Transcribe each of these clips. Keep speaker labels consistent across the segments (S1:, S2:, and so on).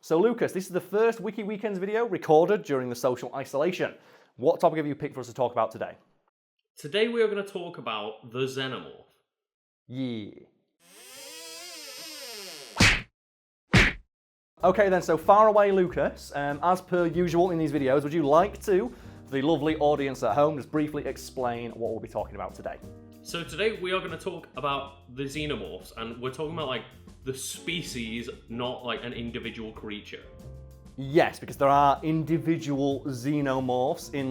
S1: So Lucas, this is the first Wiki Weekends video recorded during the social isolation. What topic have you picked for us to talk about today?
S2: Today we are going to talk about the Xenomorph.
S1: Yeah. Okay then, so far away Lucas, as per usual in these videos, would you like to, for the lovely audience at home, just briefly explain what we'll be talking about today?
S2: So today we are going to talk about the Xenomorphs, and we're talking about the species, not an individual creature.
S1: Yes, because there are individual Xenomorphs in,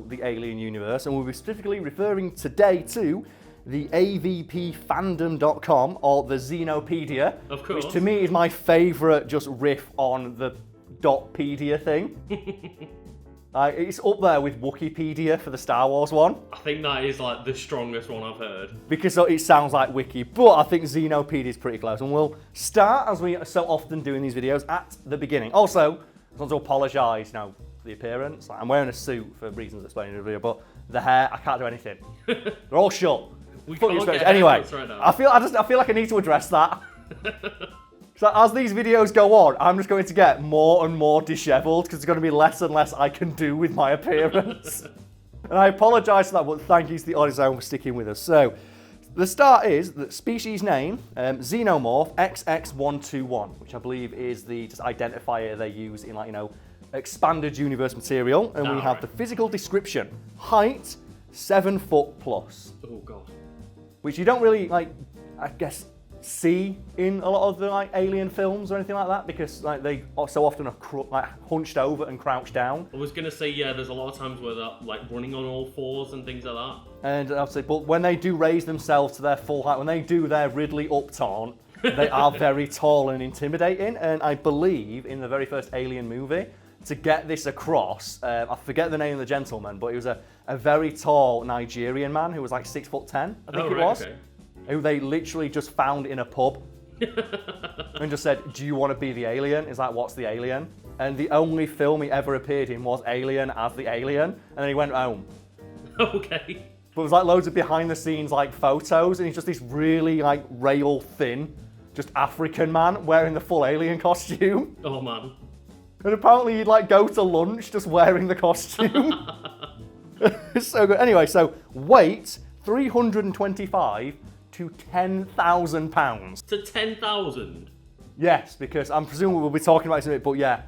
S1: the alien universe, and we'll be specifically referring today to the avpfandom.com, or the Xenopedia,
S2: of course,
S1: which to me is my favourite just riff on the .pedia thing. It's up there with Wikipedia for the Star Wars one.
S2: I think that is the strongest one I've heard.
S1: Because it sounds like Wiki, but I think Xenopedia is pretty close. And we'll start, as we so often do in these videos, at the beginning. Also, I just want to apologise for the appearance. I'm wearing a suit for reasons explained in the video, but the hair, I can't do anything. They're all shut.
S2: We can't get
S1: anyway,
S2: right now.
S1: I feel like I need to address that. So as these videos go on, I'm just going to get more and more dishevelled because there's going to be less and less I can do with my appearance. And I apologise for that, but thank you to the audience for sticking with us. So, the start is the species name, Xenomorph XX121, which I believe is the identifier they use in expanded universe material. And we have the physical description, height 7 foot plus.
S2: Oh god.
S1: Which you don't really I guess see in a lot of the alien films or anything like that, because they so often are hunched over and crouched down.
S2: I was gonna say, yeah, there's a lot of times where they're running on all fours and things like that.
S1: And obviously, but when they do raise themselves to their full height, when they do their Ridley up taunt, they are very tall and intimidating. And I believe in the very first Alien movie, to get this across, I forget the name of the gentleman, but he was a very tall Nigerian man who was 6'10", I think it was. Okay. Who they literally just found in a pub and just said, do you want to be the alien? He's like, what's the alien? And the only film he ever appeared in was Alien as the alien, and then he went home.
S2: Okay.
S1: But it was loads of behind the scenes photos, and he's just this really rail thin, just African man wearing the full alien costume.
S2: Oh man.
S1: And apparently he'd go to lunch just wearing the costume. It's so good. Anyway, so weight 325 to 10,000 pounds.
S2: To 10,000?
S1: Yes, because I'm presuming we'll be talking about this in a bit, but yeah,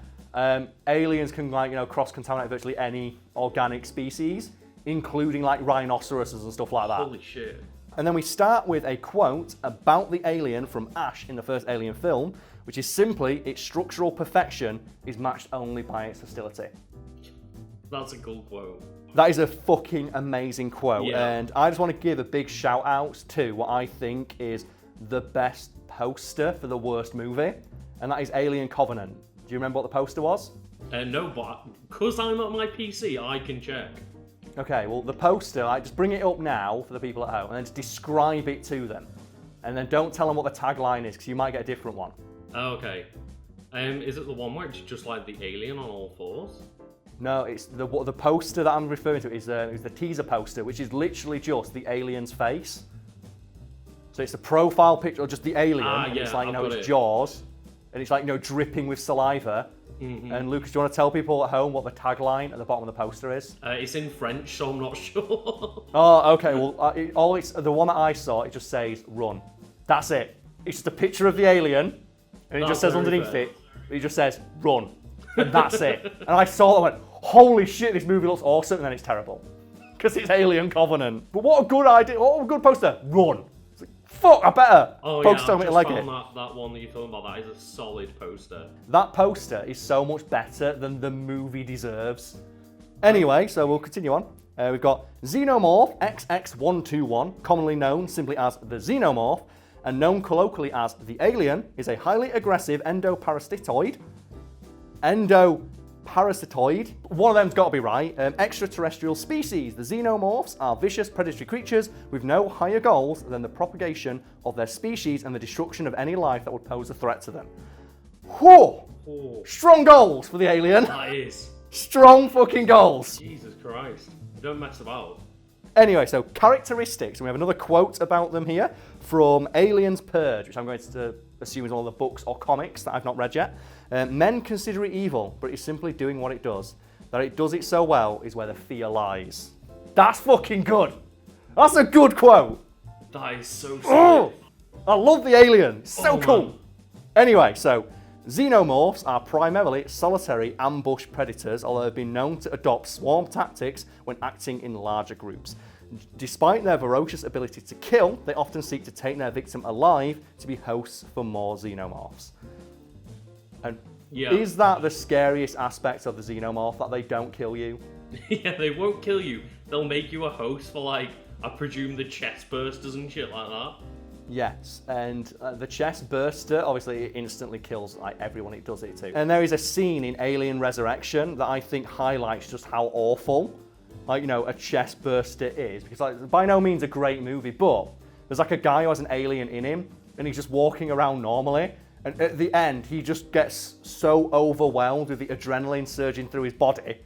S1: aliens can cross-contaminate virtually any organic species, including rhinoceroses and stuff like that.
S2: Holy shit.
S1: And then we start with a quote about the alien from Ash in the first Alien film, which is simply, its structural perfection is matched only by its hostility.
S2: That's a cool quote.
S1: That is a fucking amazing quote,
S2: yeah.
S1: And I just want to give a big shout out to what I think is the best poster for the worst movie, and that is Alien Covenant. Do you remember what the poster was?
S2: No, but because I'm at my PC, I can check.
S1: Okay, well the poster, just bring it up now for the people at home, and then just describe it to them, and then don't tell them what the tagline is, because you might get a different one.
S2: Okay. Is it the one where it's just the alien on all fours?
S1: No, it's the poster that I'm referring to is the teaser poster, which is literally just the alien's face. So it's a profile picture of just the alien, and
S2: yeah,
S1: it's its jaws, and it's dripping with saliva. Mm-hmm. And Lucas, do you want to tell people at home what the tagline at the bottom of the poster is?
S2: It's in French, so I'm not sure.
S1: Oh, okay. Well, the one that I saw, it just says "run." That's it. It's just a picture of the alien, and it just says underneath it just says "run." And that's it. And I saw that and went, holy shit, this movie looks awesome, and then it's terrible. Because it's Alien Covenant. But what a good idea, what a good poster. Run. It's fuck, I better.
S2: Oh
S1: poster
S2: yeah, I just
S1: like
S2: found that one that you're talking about. That is a solid poster.
S1: That poster is so much better than the movie deserves. Anyway, so we'll continue on. We've got Xenomorph XX121, commonly known simply as the Xenomorph, and known colloquially as the Alien, is a highly aggressive endoparasitoid. One of them's got to be right. Extraterrestrial species. The Xenomorphs are vicious predatory creatures with no higher goals than the propagation of their species and the destruction of any life that would pose a threat to them. Whew! Oh. Strong goals for the alien.
S2: That is.
S1: Strong fucking goals.
S2: Jesus Christ. Don't mess about.
S1: Anyway, so characteristics. We have another quote about them here from Aliens Purge, which I'm going to assume is one of the books or comics that I've not read yet. Men consider it evil, but it's simply doing what it does. That it does it so well is where the fear lies. That's fucking good. That's a good quote.
S2: That is so sick.
S1: Oh, I love the alien. It's so cool.
S2: Man.
S1: Anyway, so Xenomorphs are primarily solitary ambush predators, although they've been known to adopt swarm tactics when acting in larger groups. Despite their ferocious ability to kill, they often seek to take their victim alive to be hosts for more Xenomorphs. And is that the scariest aspect of the Xenomorph, that they don't kill you?
S2: Yeah, they won't kill you. They'll make you a host for, like, I presume the chest bursters and shit like that.
S1: Yes, and the chest burster, obviously, it instantly kills like everyone it does it to. And there is a scene in Alien Resurrection that I think highlights just how awful, like, you know, a chest burster is. Because, like, by no means a great movie, but there's like a guy who has an alien in him, and he's just walking around normally. And at the end, he just gets so overwhelmed with the adrenaline surging through his body,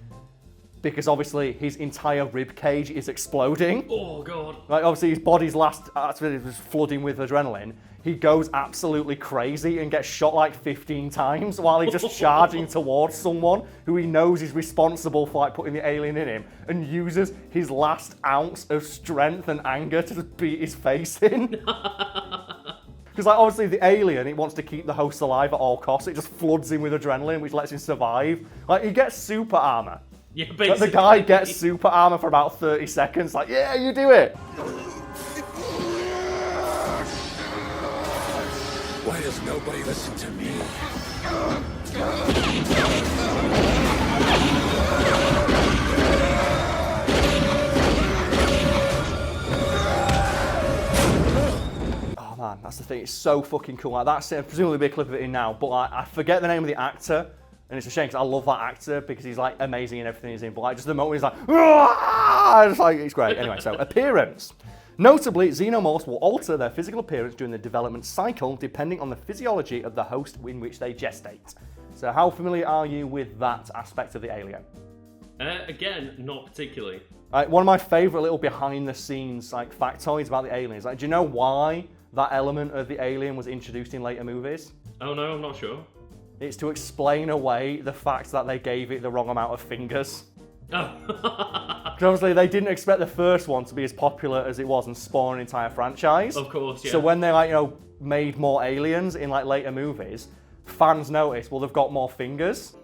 S1: because obviously his entire rib cage is exploding.
S2: Oh god.
S1: Like, obviously his body's actually was flooding with adrenaline. He goes absolutely crazy and gets shot like 15 times while he's just charging towards someone who he knows is responsible for like putting the alien in him, and uses his last ounce of strength and anger to just beat his face in. Because, like, obviously the alien, it wants to keep the host alive at all costs. It just floods him with adrenaline, which lets him survive. Like, he gets super armor.
S2: Yeah, basically.
S1: The guy gets super armor for about 30 seconds. Like, yeah, you do it.
S3: Why does nobody listen to me?
S1: Oh man, that's the thing. It's so fucking cool. Like, that's presumably be a clip of it in now, but I forget the name of the actor. And it's a shame because I love that actor because he's like amazing in everything he's in. But like just the moment he's like, it's like, it's great. Anyway, so appearance. Notably, Xenomorphs will alter their physical appearance during the development cycle depending on the physiology of the host in which they gestate. So how familiar are you with that aspect of the alien?
S2: Again, not particularly.
S1: One of my favourite little behind the scenes like factoids about the aliens. Like, do you know why that element of the alien was introduced in later movies?
S2: Oh no, I'm not sure.
S1: It's to explain away the fact that they gave it the wrong amount of fingers.
S2: Oh.
S1: Because obviously they didn't expect the first one to be as popular as it was and spawn an entire franchise.
S2: Of course, yeah.
S1: So when they, like, you know, made more aliens in like later movies, fans noticed, well, they've got more fingers,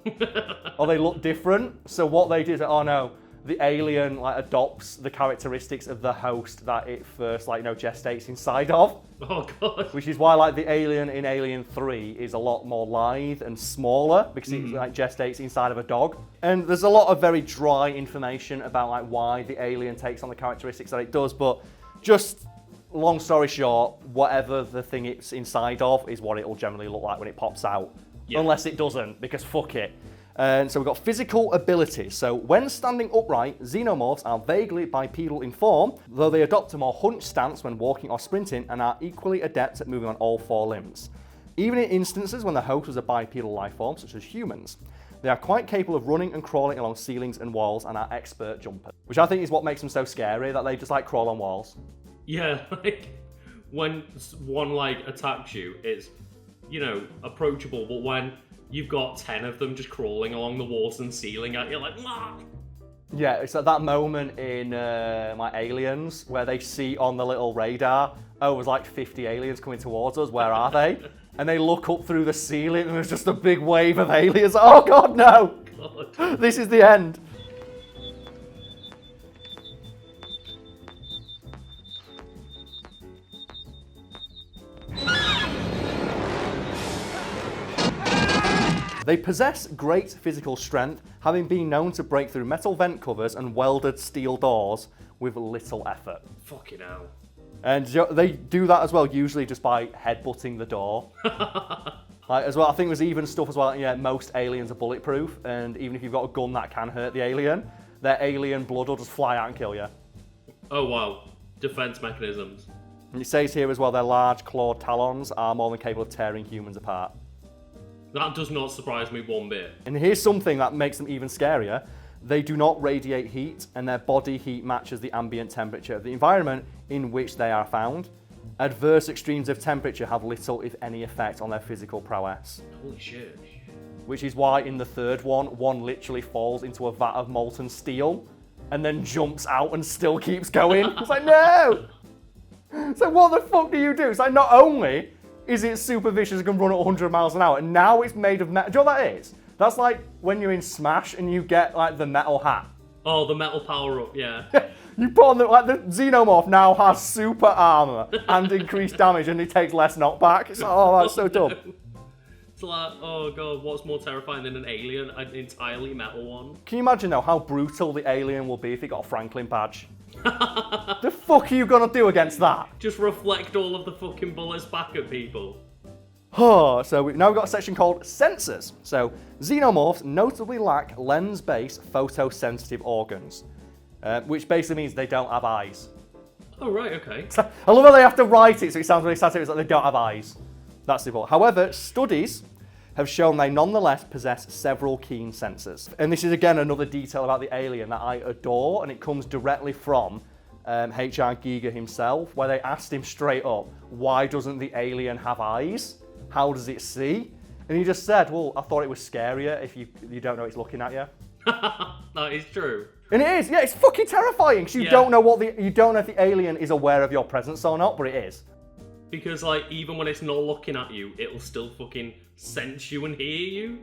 S1: or they look different. So what they did is, oh no, the alien like adopts the characteristics of the host that it first, like, you know, gestates inside of.
S2: Oh god.
S1: Which is why, like, the alien in Alien 3 is a lot more lithe and smaller because it like gestates inside of a dog. And there's a lot of very dry information about like why the alien takes on the characteristics that it does, but just long story short, whatever the thing it's inside of is what it'll generally look like when it pops out. Yeah. Unless it doesn't, because fuck it. And so we've got physical abilities. So when standing upright, Xenomorphs are vaguely bipedal in form, though they adopt a more hunched stance when walking or sprinting and are equally adept at moving on all four limbs. Even in instances when the host was a bipedal life form, such as humans, they are quite capable of running and crawling along ceilings and walls and are expert jumpers. Which I think is what makes them so scary, that they just like crawl on walls.
S2: Yeah, like when one like attacks you, it's, you know, approachable, but when you've got 10 of them just crawling along the walls and ceiling at you, like, ah!
S1: Yeah, it's at that moment in my Aliens where they see on the little radar, oh, there's like 50 aliens coming towards us, where are they? And they look up through the ceiling and there's just a big wave of aliens. Oh god, no! God. This is the end. They possess great physical strength, having been known to break through metal vent covers and welded steel doors with little effort.
S2: Fucking hell.
S1: And they do that as well, usually just by headbutting the door. Like, as well, I think there's even stuff as well, yeah, most aliens are bulletproof, and even if you've got a gun that can hurt the alien, their alien blood will just fly out and kill you.
S2: Oh wow, defense mechanisms.
S1: And it says here as well, their large clawed talons are more than capable of tearing humans apart.
S2: That does not surprise me one bit.
S1: And here's something that makes them even scarier. They do not radiate heat, and their body heat matches the ambient temperature of the environment in which they are found. Adverse extremes of temperature have little, if any, effect on their physical prowess.
S2: Holy shit.
S1: which is why in the third one literally falls into a vat of molten steel and then jumps out and still keeps going. It's like, no! So what the fuck do you do? It's like, not only is it super vicious and can run at 100 miles an hour, and now it's made of metal. Do you know what that is? That's like when you're in Smash and you get like the metal hat.
S2: Oh, the metal power-up, yeah.
S1: You put on the Xenomorph now has super armor and increased damage, and it takes less knockback. It's like, oh, that's so dumb.
S2: It's like, oh god, what's more terrifying than an alien, an entirely metal one?
S1: Can you imagine though how brutal the alien will be if it got a Franklin badge? The fuck are you gonna do against that?
S2: Just reflect all of the fucking bullets back at people.
S1: So now we've got a section called Sensors. So Xenomorphs notably lack lens-based photosensitive organs, which basically means they don't have eyes.
S2: Oh, right, okay.
S1: I love how they have to write it so it sounds really satirical. It's like they don't have eyes. That's the point. However, studies have shown they nonetheless possess several keen sensors. And this is again another detail about the alien that I adore, and it comes directly from H.R. Giger himself, where they asked him straight up, why doesn't the alien have eyes? How does it see? And he just said, well, I thought it was scarier if you don't know it's looking at you.
S2: That is true.
S1: And it is, yeah, it's fucking terrifying because you don't know if the alien is aware of your presence or not, but it is.
S2: Because, like, even when it's not looking at you, it'll still fucking sense you and hear you.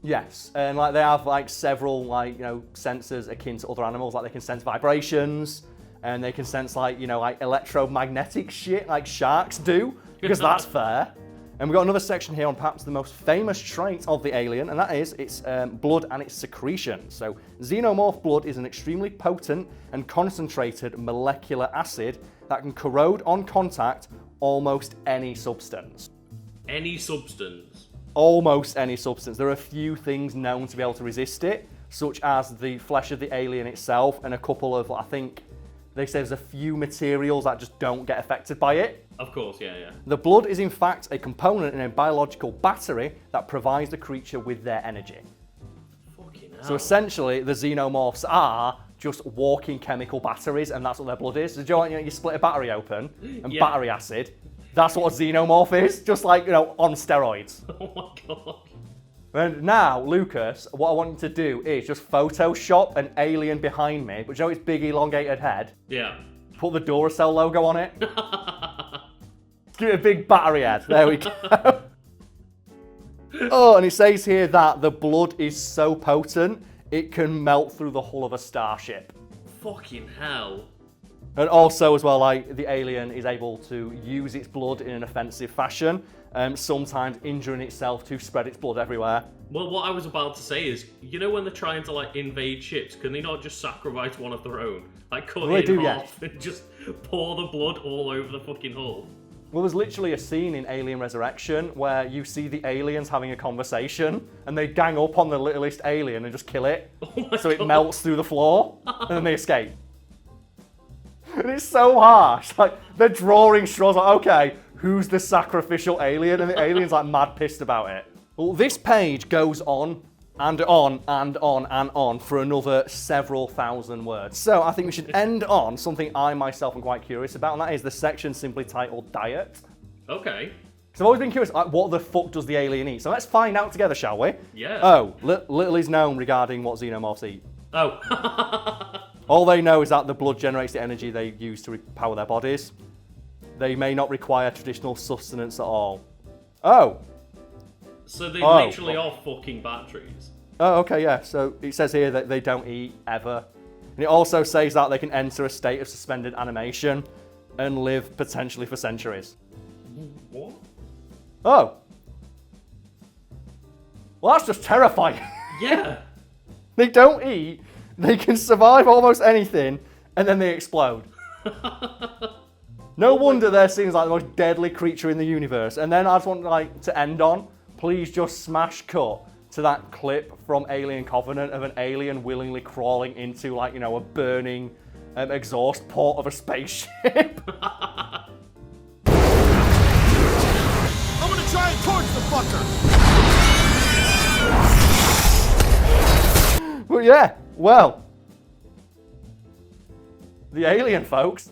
S1: Yes, and like they have like several like sensors akin to other animals. Like they can sense vibrations, and they can sense like like electromagnetic shit like sharks do, because that's fair. And we've got another section here on perhaps the most famous trait of the alien, and that is its blood and its secretion. So xenomorph blood is an extremely potent and concentrated molecular acid that can corrode on contact almost any substance.
S2: Any substance?
S1: Almost any substance. There are a few things known to be able to resist it, such as the flesh of the alien itself and a couple of, I think, they say there's a few materials that just don't get affected by it.
S2: Of course, yeah.
S1: The blood is in fact a component in a biological battery that provides the creature with their energy.
S2: Fucking hell.
S1: So essentially, the xenomorphs are just walking chemical batteries, and that's what their blood is. So do you know, you split a battery open, and battery acid, that's what a xenomorph is, just like, on steroids.
S2: Oh my god.
S1: And now, Lucas, what I want you to do is just Photoshop an alien behind me, but its big elongated head.
S2: Yeah.
S1: Put the Duracell logo on it. Give it a big battery head. There we go. Oh, and it says here that the blood is so potent, it can melt through the hull of a starship.
S2: Fucking hell.
S1: And also, as well, like, the alien is able to use its blood in an offensive fashion, sometimes injuring itself to spread its blood everywhere.
S2: Well, what I was about to say is, when they're trying to, like, invade ships, can they not just sacrifice one of their own? Like, cut it in half and just pour the blood all over the fucking hull?
S1: Well, there's literally a scene in Alien Resurrection where you see the aliens having a conversation, and they gang up on the littlest alien and just kill it.
S2: Oh
S1: so it melts through the floor, and then they escape. And it's so harsh. Like, they're drawing straws, like, okay, who's the sacrificial alien? And the alien's like mad pissed about it. Well, this page goes on and on and on and on for another several thousand words. So I think we should end on something I myself am quite curious about, and that is the section simply titled Diet.
S2: Okay.
S1: Because I've always been curious, like, what the fuck does the alien eat? So let's find out together, shall we?
S2: Yeah.
S1: Oh, little is known regarding what xenomorphs eat.
S2: Oh.
S1: All they know is that the blood generates the energy they use to power their bodies. They may not require traditional sustenance at all. Oh.
S2: So they literally are fucking batteries.
S1: Oh, okay, yeah. So it says here that they don't eat ever. And it also says that they can enter a state of suspended animation and live potentially for centuries.
S2: What?
S1: Oh. Well, that's just terrifying.
S2: Yeah.
S1: They don't eat, they can survive almost anything, and then they explode. No wonder they're seen as like the most deadly creature in the universe. And then I just want to end on, please just smash cut to that clip from Alien Covenant of an alien willingly crawling into a burning exhaust port of a spaceship.
S3: I'm gonna try and torch the fucker!
S1: But yeah, well, the alien, folks.